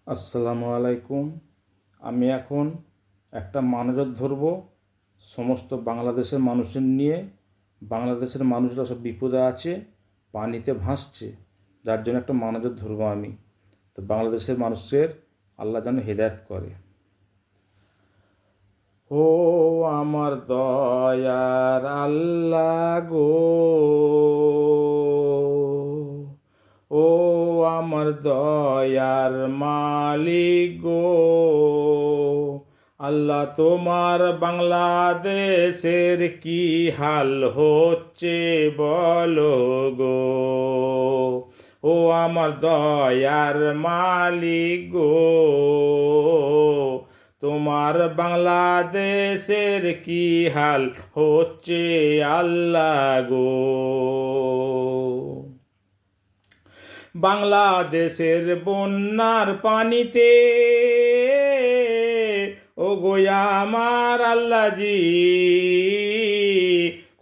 আসসালামু আলাইকুম। আমি এখন একটা মানজর ধরব সমস্ত বাংলাদেশের মানুষের নিয়ে। বাংলাদেশের মানুষরা সব বিপদে আছে, পানিতে ভাসছে, যার জন্য একটা মানজর ধরব আমি। তো বাংলাদেশের মানুষের আল্লাহ যেন হেদায়েত করে। ও আমার দয়ার আল্লাহ গো, ও আমার দয়ার মালিক গো, আল্লাহ তোমার বাংলাদেশের কি হাল হচ্ছে বলো গো। ও আমার দয়ার মালিক গো, তোমার বাংলাদেশের কি হাল হচ্ছে আল্লাহ গো। বাংলাদেশের বন্যার পানিতে ও গো আমার আল্লাহজি,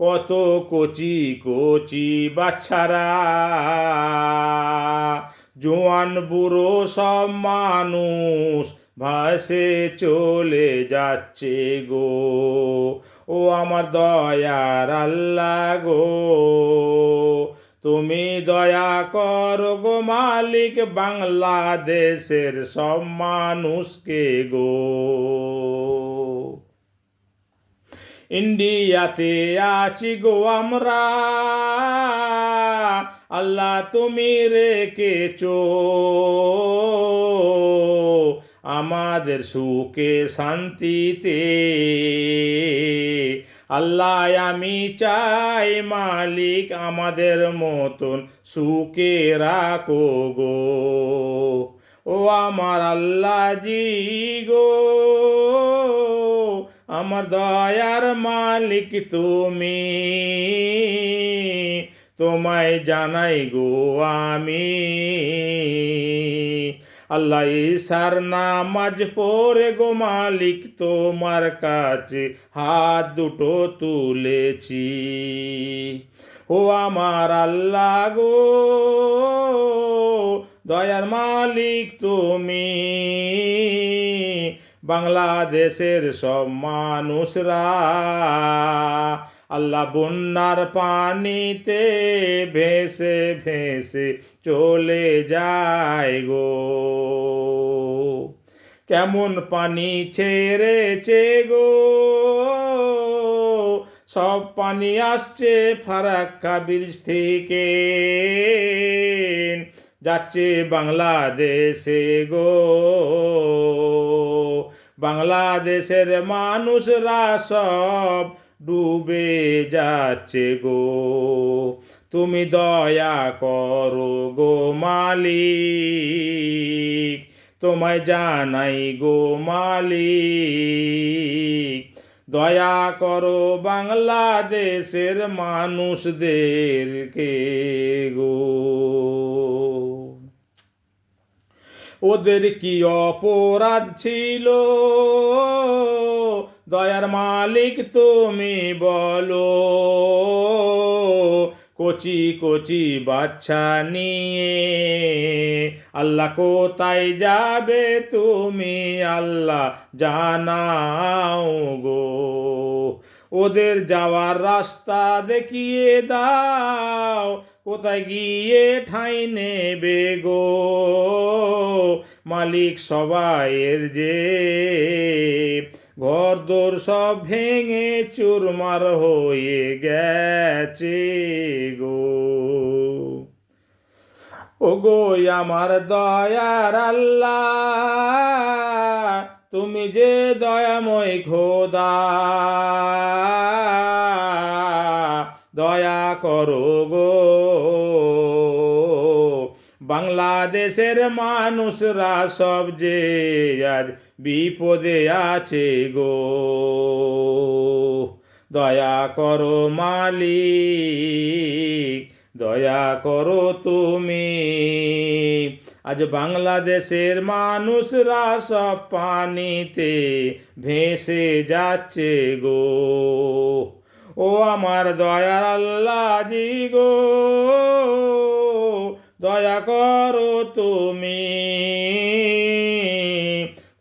কত কচি কচি বাচ্চারা, জোয়ান বুড়ো সব মানুষ ভাসে চলে যাচ্ছে গো। ও আমার দয়ার আল্লাহ গো, তুমি দয়া করো গো মালিক বাংলাদেশের সব মানুষকে গো। ইন্ডিয়াতে আছি গো আমরা, আল্লাহ তুমি রেখেছো আমাদের সুখে শান্তিতে। আল্লাহ আমি চাই মালিক আমাদের মতন সুখে রাখো গো। ও আমার আল্লাহ জি গো, আমার দয়ার মালিক তুমি, তোমায় জানাই গো আমি। আল্লাহ ঈশার নামাজ পড়ে গো মালিক তোমার কাছে হাত দুটো তুলেছি। ও আমার আল্লাহ গো, দয়ার মালিক তুমি, বাংলাদেশের সব মানুষরা আল্লাহ বন্যার পানিতে ভেসে ভেসে চলে যায় গো। কেমন পানি ছেড়েছে গো, সব পানি আসছে ফারাক্কা ব্রিজ থেকে, যাচ্ছে বাংলাদেশে গো। বাংলাদেশের মানুষরা সব ডুবে যাচ্ছে গো। তুমি দয়া করো গো মালিক, তোমায় জানাই গো মালিক, দয়া করো বাংলাদেশের মানুষদেরকে গো। ওদের কি অপরাধ ছিল দয়ার মালিক তুমি বলো, কচি কচি বাচ্চা নিয়ে আল্লাহ কোথায় যাবে তুমি আল্লাহ জানাও গো। ওদের যাওয়ার রাস্তা দেখিয়ে দাও, কোথায় গিয়ে ঠাঁই নেবে গো মালিক। সবাইয়ের যে ঘরদোর সব ভেঙে চুরমার হয়ে গেছে গো। ও গো আমার দয়ার আল্লাহ, তুমি যে দয়াময় খোদা, দয়া করো গো। বাংলাদেশের মানুষরা সব যে আজ বিপদে আছে গো, দয়া করো মালিক, দয়া করো তুমি। আজ বাংলাদেশের মানুষরা সব পানিতে ভেসে যাচ্ছে গো। ও আমার দয়ার আল্লাহ জি গো, দয়া করো তুমি।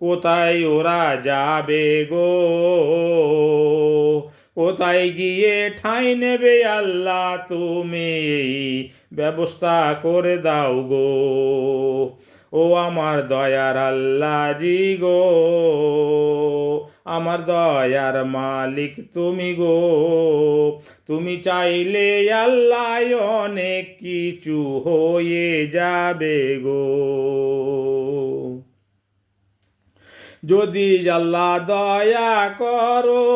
কোথায় ওরা যাবে গো, কোথায় গিয়ে ঠাঁই নেবে আল্লাহ তুমি এই ব্যবস্থা করে দাও গো। ও আমার দয়ার আল্লাহ জি গো, আমার দয়ার মালিক তুমি গো। তুমি চাইলে আল্লাহ অনেক কিছু হয়ে যাবে গো। যদি আল্লাহ দয়া করো,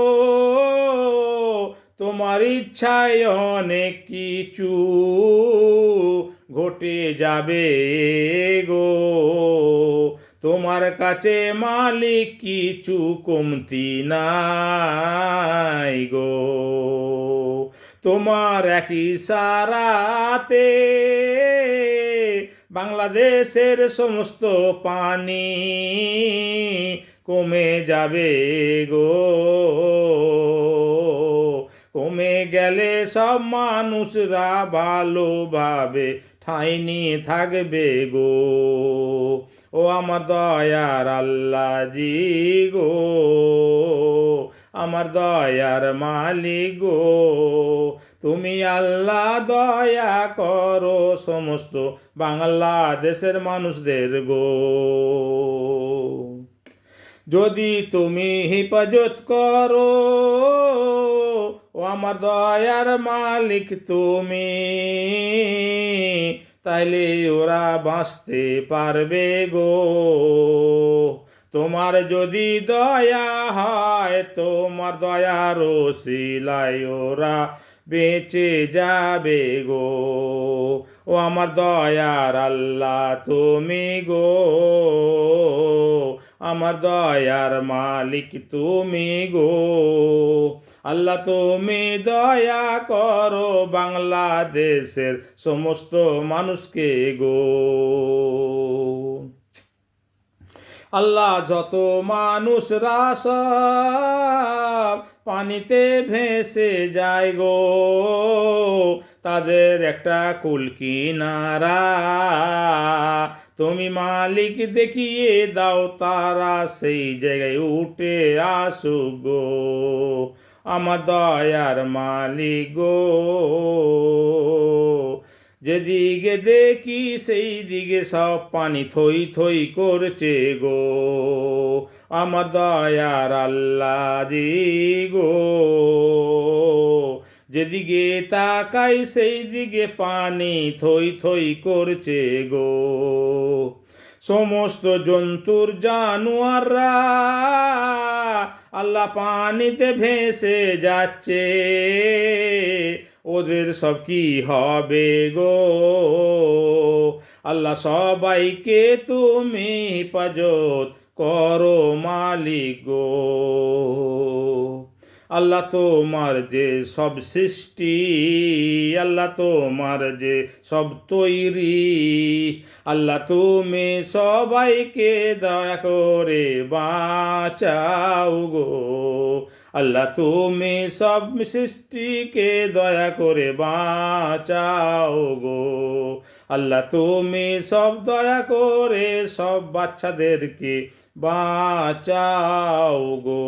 তোমার ইচ্ছায় অনেক কিছু ঘটে যাবে গো। তোমার কাছে মালিক কিছু কমতি নাই গো। তোমার এক ইশারাতে বাংলাদেশের সমস্ত পানি কমে যাবে গো। কমে গেলে সব মানুষরা ভালোভাবে ঠাঁই নিয়ে থাকবে গো। ও আমার দয়ার আল্লাহ জি গো, আমার দয়ার মালিক গো। তুমি আল্লাহ দয়া করো সমস্ত বাংলাদেশের মানুষদের গো। যদি তুমি হেফাজত করো, ও আমার দয়ার মালিক তুমি, তাইলে ওরা বাঁচতে পারবে গো। তোমার যদি দয়া হয়, তোমার দয়ার ওসিলায় ওরা বেঁচে যাবে গো। ও আমার দয়ার আল্লাহ তুমি গো, আমার দয়ার মালিক তুমি গো। আল্লাহ তুমি দয়া করো বাংলাদেশের সমস্ত মানুষকে গো। আল্লাহ যত মানুষরা সব পানিতে ভেসে যায় গো, তাদের একটা কুল কিনারা তুমি মালিক দেখিয়ে দাও, তারা সেই জায়গায় উঠে আসুক গো। আমার দয়ার মালিক গো, যেদিকে দেখি সেই দিকে সব পানি থই থই করছে গো। আমার দয়ার আল্লাহ জি গো, যেদিকে তাকাই সেই দিকে পানি থই থই করছে গো। সমস্ত জন্তুর জানোয়াররা আল্লাহ পানিতে ভেসে যাচ্ছে, ওদের সব কি হবে গো। আল্লাহ সবাইকে তুমি হেফাজত করো মালিক গো। আল্লাহ তোমার যে সব সৃষ্টি, আল্লাহ তোমার যে সব তৈরি, আল্লাহ তুমি সবাইকে দয়া করে বাঁচাও গো। আল্লাহ তুমি সব সৃষ্টিকে দয়া করে বাঁচাও গো। আল্লাহ তুমি সব দয়া করে সব বাচ্চাদেরকে বাঁচাও গো।